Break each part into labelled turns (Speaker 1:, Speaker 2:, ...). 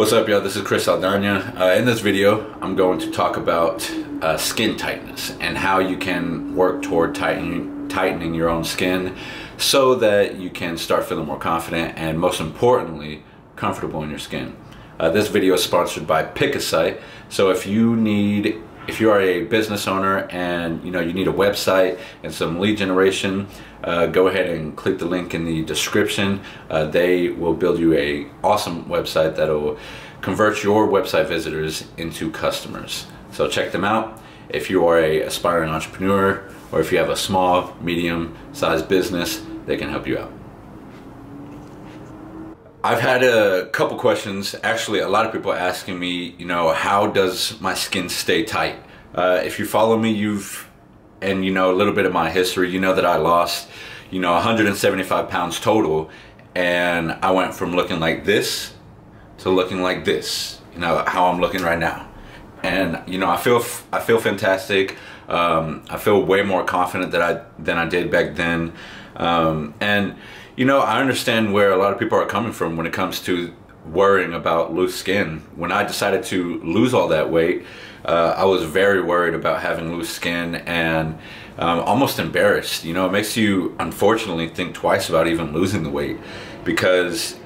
Speaker 1: What's up, y'all? This is Chris Aldana. In this video, I'm going to talk about skin tightness and how you can work toward tightening your own skin so that you can start feeling more confident and, most importantly, comfortable in your skin. This video is sponsored by Pick a Site. So if you are a business owner and you need a website and some lead generation, go ahead and click the link in the description. They will build you a awesome website that'll convert your website visitors into customers. So check them out. If you are a aspiring entrepreneur or if you have a small, medium-sized business, they can help you out. I've had a couple questions, actually a lot of people asking me, how does my skin stay tight? If you follow me, and you know a little bit of my history, you know that I lost, 175 pounds total, and I went from looking like this to looking like this, how I'm looking right now. And I feel fantastic. I feel way more confident than I did back then. And I understand where a lot of people are coming from when it comes to worrying about loose skin. When I decided to lose all that weight, I was very worried about having loose skin and almost embarrassed. It makes you, unfortunately, think twice about even losing the weight, because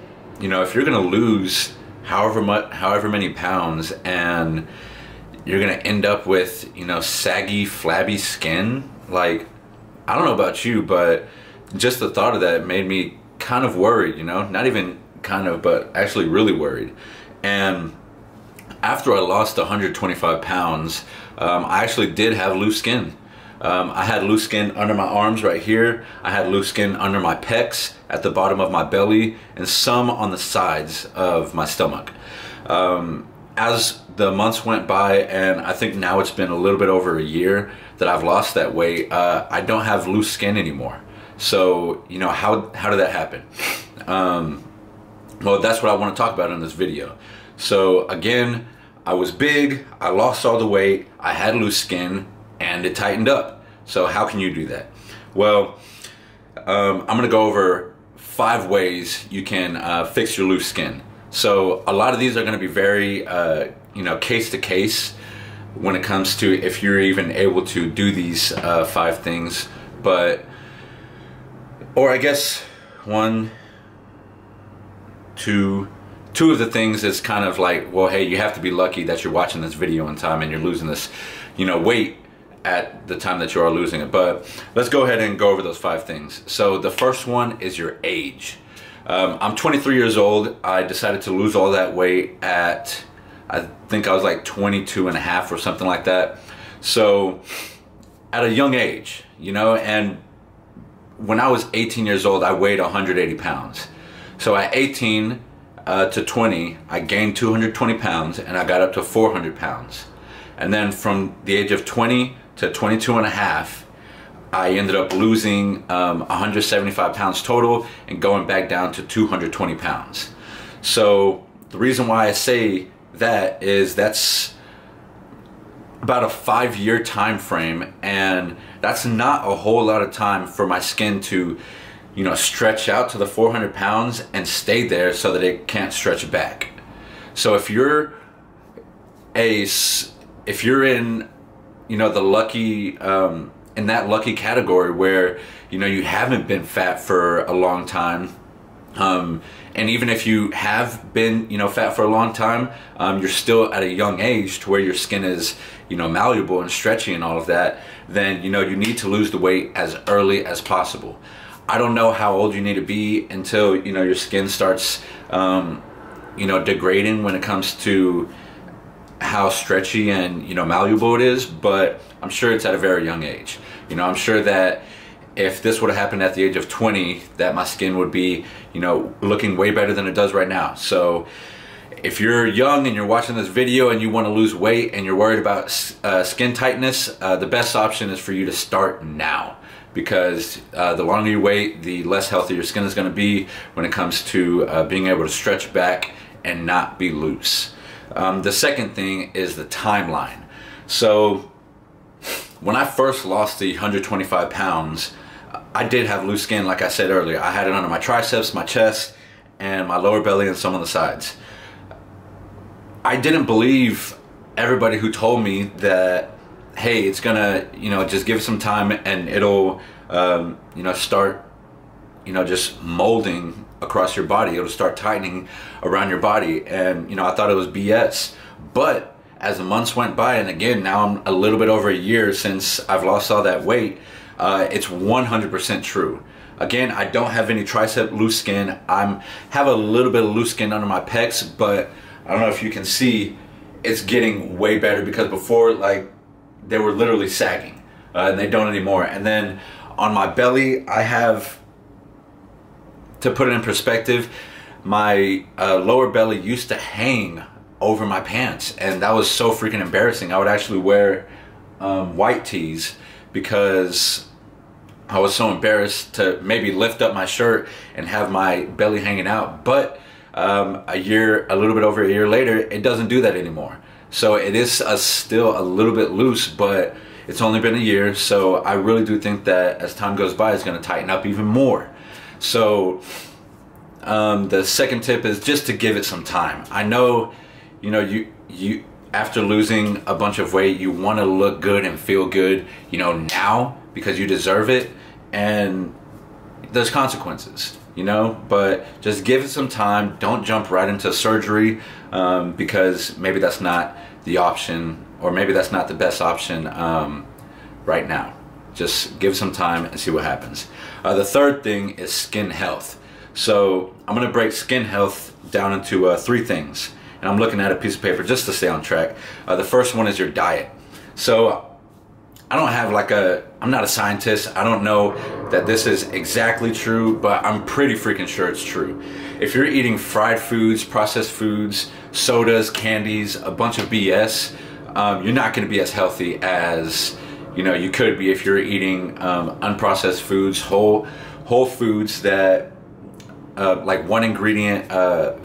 Speaker 1: if you're gonna lose however many pounds and you're gonna end up with saggy, flabby skin, like, I don't know about you, but just the thought of that made me kind of worried, not even kind of, but actually really worried. And after I lost 125 pounds, I actually did have loose skin. I had loose skin under my arms right here. I had loose skin under my pecs, at the bottom of my belly, and some on the sides of my stomach. As the months went by, and I think now it's been a little bit over a year that I've lost that weight, I don't have loose skin anymore. So, how did that happen? Well, that's what I want to talk about in this video. So again, I was big, I lost all the weight, I had loose skin, and it tightened up. So how can you do that? Well, I'm gonna go over 5 ways you can fix your loose skin. So a lot of these are gonna be very, case to case when it comes to if you're even able to do these 5 things. Or I guess 1, 2 of the things is kind of like, well, hey, you have to be lucky that you're watching this video in time and you're losing this, weight at the time that you are losing it. But let's go ahead and go over those 5 things. So the first one is your age. I'm 23 years old. I decided to lose all that weight at, I think I was like 22 and a half or something like that. So at a young age, and when I was 18 years old, I weighed 180 pounds. So at 18 to 20, I gained 220 pounds and I got up to 400 pounds. And then from the age of 20 to 22 and a half, I ended up losing 175 pounds total and going back down to 220 pounds. So the reason why I say that is that's about a 5-year time frame, and that's not a whole lot of time for my skin to stretch out to the 400 pounds and stay there so that it can't stretch back. So if you're in the lucky in that lucky category where you haven't been fat for a long time, and even if you have been fat for a long time, you're still at a young age to where your skin is malleable and stretchy and all of that, then you need to lose the weight as early as possible. I don't know how old you need to be until your skin starts degrading when it comes to how stretchy and malleable it is, but I'm sure it's at a very young age. I'm sure that if this would have happened at the age of 20, that my skin would be looking way better than it does right now. So if you're young and you're watching this video and you want to lose weight and you're worried about skin tightness, the best option is for you to start now, because the longer you wait, the less healthy your skin is going to be when it comes to being able to stretch back and not be loose. The second thing is the timeline. So when I first lost the 125 pounds, I did have loose skin, like I said earlier. I had it under my triceps, my chest, and my lower belly and some on the sides. I didn't believe everybody who told me that, hey, it's gonna, just give it some time and it'll, start, just molding across your body. It'll start tightening around your body. And, I thought it was BS. But as the months went by, and again, now I'm a little bit over a year since I've lost all that weight, it's 100% true. Again, I don't have any tricep loose skin. Have a little bit of loose skin under my pecs, but I don't know if you can see, it's getting way better, because before, like, they were literally sagging, and they don't anymore. And then on my belly, I have, to put it in perspective, my lower belly used to hang over my pants, and that was so freaking embarrassing. I would actually wear white tees because I was so embarrassed to maybe lift up my shirt and have my belly hanging out. But a little bit over a year later, it doesn't do that anymore. So it is still a little bit loose, but it's only been a year. So I really do think that as time goes by, it's going to tighten up even more. So the second tip is just to give it some time. I know, you after losing a bunch of weight, you want to look good and feel good, now, because you deserve it, and there's consequences, but just give it some time. Don't jump right into surgery, because maybe that's not the option, or maybe that's not the best option right now. Just give it some time and see what happens. The third thing is skin health. So I'm gonna break skin health down into 3 things, and I'm looking at a piece of paper just to stay on track. The first one is your diet. So I don't have I'm not a scientist. I don't know that this is exactly true, but I'm pretty freaking sure it's true. If you're eating fried foods, processed foods, sodas, candies, a bunch of BS, you're not gonna be as healthy as, you could be if you're eating unprocessed foods, whole foods that, like one ingredient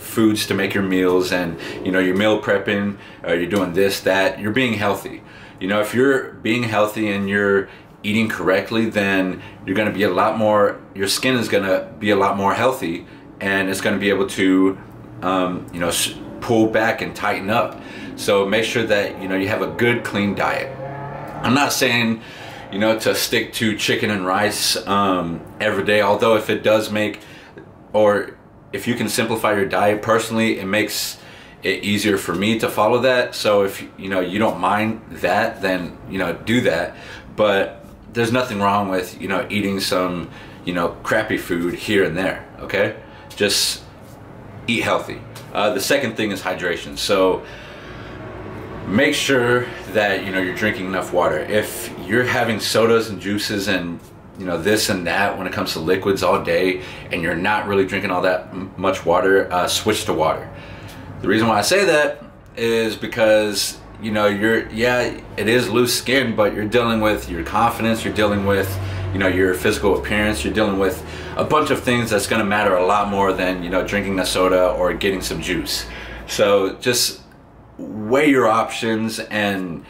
Speaker 1: foods to make your meals, and you're meal prepping, you're doing this, that, you're being healthy. If you're being healthy and you're eating correctly, then you're going to be your skin is going to be a lot more healthy, and it's going to be able to pull back and tighten up. So make sure that you have a good, clean diet. I'm not saying to stick to chicken and rice every day, although if it does make, or if you can simplify your diet, personally it makes it easier for me to follow that. So if you don't mind that, then do that. But there's nothing wrong with eating some crappy food here and there. Okay, just eat healthy. The second thing is hydration. So make sure that you're drinking enough water. If you're having sodas and juices and this and that when it comes to liquids all day, and you're not really drinking all that much water, switch to water. The reason why I say that is because it is loose skin, but you're dealing with your confidence, you're dealing with your physical appearance, you're dealing with a bunch of things that's going to matter a lot more than drinking a soda or getting some juice. So just weigh your options and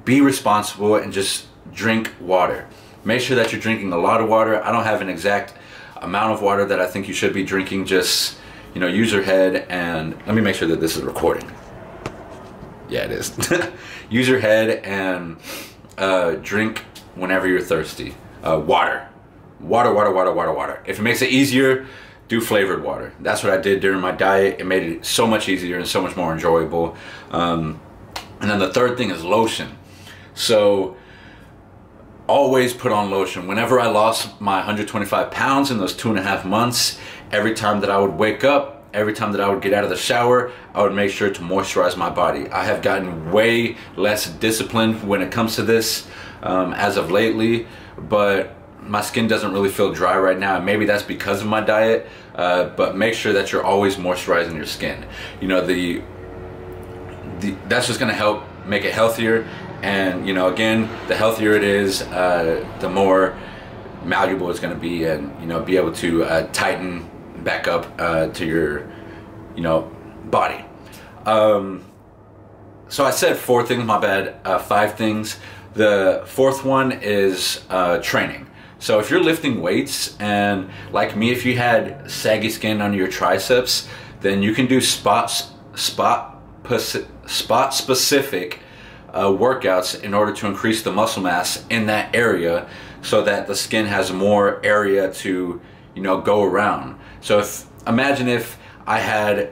Speaker 1: be responsible, and just drink water. Make sure that you're drinking a lot of water. I don't have an exact amount of water that I think you should be drinking. Just use your head, and let me make sure that this is recording. Yeah, it is. Use your head and drink whenever you're thirsty. Water. If it makes it easier, do flavored water. That's what I did during my diet. It made it so much easier and so much more enjoyable. And then the third thing is lotion. So always put on lotion. Whenever I lost my 125 pounds in those 2.5 months, every time that I would wake up, every time that I would get out of the shower, I would make sure to moisturize my body. I have gotten way less disciplined when it comes to this as of lately, but my skin doesn't really feel dry right now. Maybe that's because of my diet, but make sure that you're always moisturizing your skin. That's just gonna help make it healthier. And again, the healthier it is, the more malleable it's going to be, and be able to tighten back up to your body. So I said 4 things, my bad. 5 things. The 4th one is training. So if you're lifting weights, and like me, if you had saggy skin under your triceps, then you can do spot spot specific workouts in order to increase the muscle mass in that area, so that the skin has more area to, you know, go around. So imagine if I had,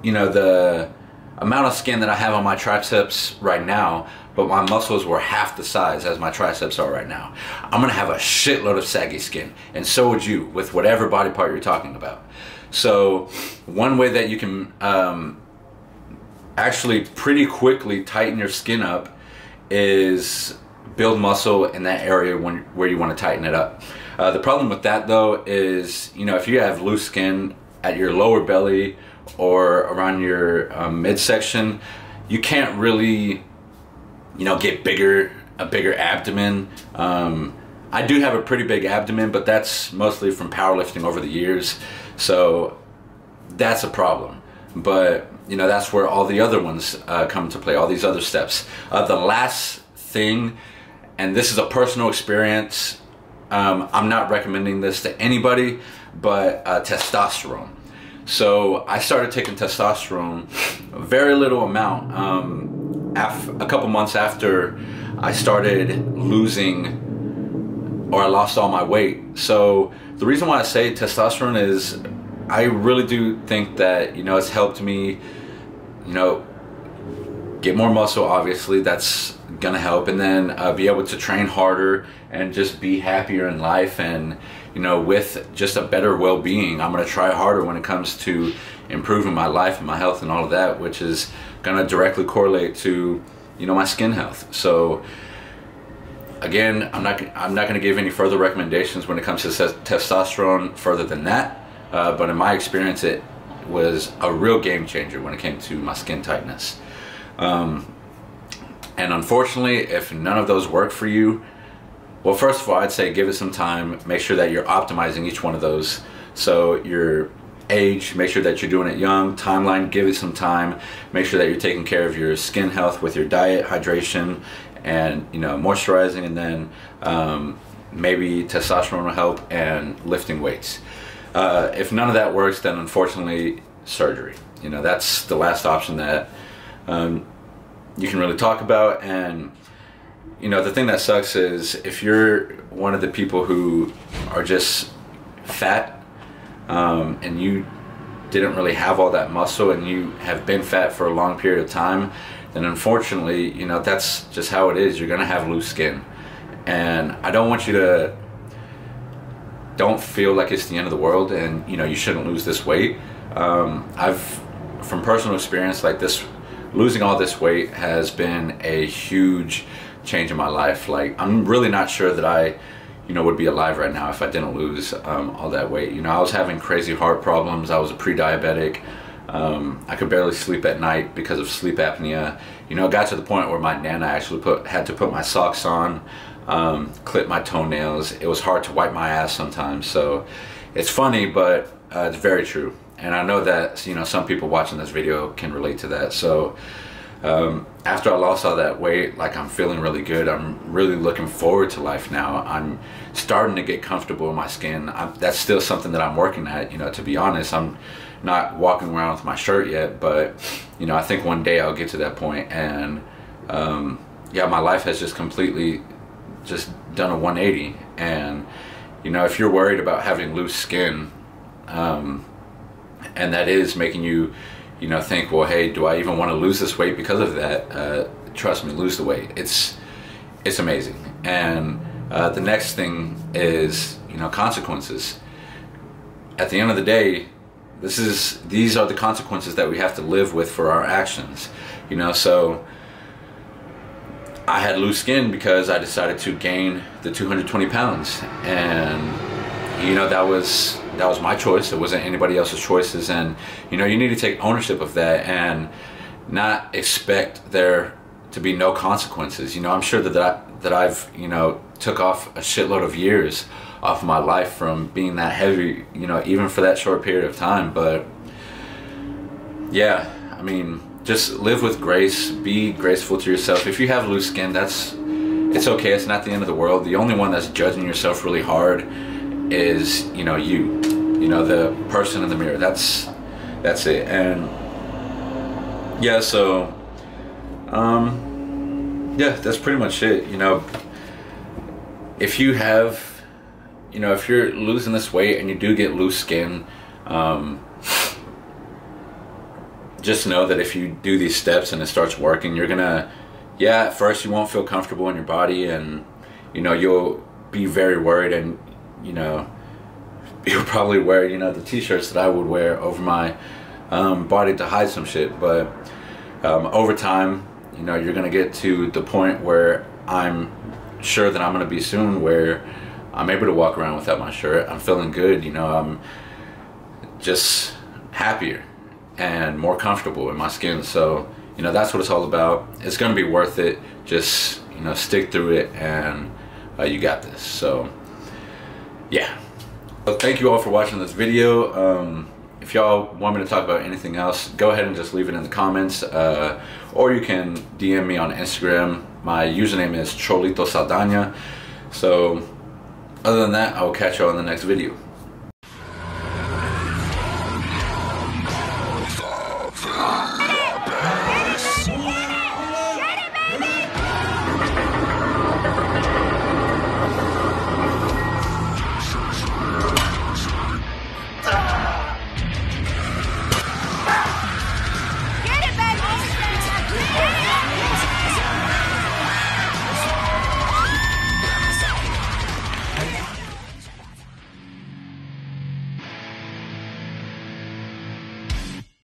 Speaker 1: you know, the amount of skin that I have on my triceps right now, but my muscles were half the size as my triceps are right now, I'm gonna have a shitload of saggy skin, and so would you with whatever body part you're talking about. So one way that you can actually pretty quickly tighten your skin up is build muscle in that area where you want to tighten it up. The problem with that though is, you know, if you have loose skin at your lower belly or around your midsection, you can't really, you know, get a bigger abdomen. I do have a pretty big abdomen, but that's mostly from powerlifting over the years, so that's a problem. But you know, that's where all the other ones come into play, all these other steps. The last thing, and this is a personal experience, I'm not recommending this to anybody, but testosterone. So I started taking testosterone, a very little amount, a couple months after I started losing, or I lost all my weight. So the reason why I say testosterone is I really do think that, you know, it's helped me, you know, get more muscle. Obviously that's gonna help, and then be able to train harder and just be happier in life, and, you know, with just a better well-being. I'm gonna try harder when it comes to improving my life and my health and all of that, which is gonna directly correlate to, you know, my skin health. So again, I'm not gonna give any further recommendations when it comes to testosterone further than that, but in my experience it was a real game changer when it came to my skin tightness. And unfortunately, if none of those work for you, well, first of all, I'd say give it some time. Make sure that you're optimizing each one of those. So your age, make sure that you're doing it young. Timeline, give it some time. Make sure that you're taking care of your skin health with your diet, hydration, and, you know, moisturizing, and then maybe testosterone will help, and lifting weights. If none of that works, then unfortunately surgery. You know, that's the last option that you can really talk about. And, you know, the thing that sucks is if you're one of the people who are just fat, and you didn't really have all that muscle, and you have been fat for a long period of time, then unfortunately, you know, that's just how it is. You're gonna have loose skin, and I don't want you to don't feel like it's the end of the world, and, you know, you shouldn't lose this weight. From personal experience, like this, losing all this weight has been a huge change in my life. Like, I'm really not sure that I, you know, would be alive right now if I didn't lose all that weight. You know, I was having crazy heart problems. I was a pre-diabetic. I could barely sleep at night because of sleep apnea. You know, it got to the point where my nana actually had to put my socks on, clip my toenails. It was hard to wipe my ass sometimes. So it's funny, but it's very true. And I know that, you know, some people watching this video can relate to that. So after I lost all that weight, like, I'm feeling really good. I'm really looking forward to life now. I'm starting to get comfortable in my skin. That's still something that I'm working at, you know, to be honest. I'm not walking around with my shirt yet, but, you know, I think one day I'll get to that point. And yeah, my life has just completely just done a 180. And, you know, if you're worried about having loose skin, and that is making you, you know, think, well, hey, do I even want to lose this weight because of that? Trust me, lose the weight. It's amazing. And the next thing is, you know, consequences. At the end of the day, these are the consequences that we have to live with for our actions. You know, so I had loose skin because I decided to gain the 220 pounds, and, you know, that was my choice. It wasn't anybody else's choices. And, you know, you need to take ownership of that and not expect there to be no consequences. You know, I'm sure that I've, you know, took off a shitload of years off of my life from being that heavy, you know, even for that short period of time. But yeah, I mean, just live with grace, be graceful to yourself. If you have loose skin, it's okay. It's not the end of the world. The only one that's judging yourself really hard is, you know, you know, the person in the mirror. That's it. And yeah, so yeah, that's pretty much it. You know, if you have, you know, if you're losing this weight and you do get loose skin, just know that if you do these steps and it starts working, you're gonna, yeah, at first you won't feel comfortable in your body, and you know, you'll be very worried, and you know, you'll probably wear, you know, the t-shirts that I would wear over my body to hide some shit. But over time, you know, you're gonna get to the point where I'm sure that I'm gonna be soon, where I'm able to walk around without my shirt. I'm feeling good, you know, I'm just happier and more comfortable in my skin. So, you know, that's what it's all about. It's gonna be worth it. Just, you know, stick through it, and you got this. So yeah, well, thank you all for watching this video. If y'all want me to talk about anything else, go ahead and just leave it in the comments, or you can DM me on Instagram. My username is Cholito Saldana. So other than that, I will catch y'all in the next video.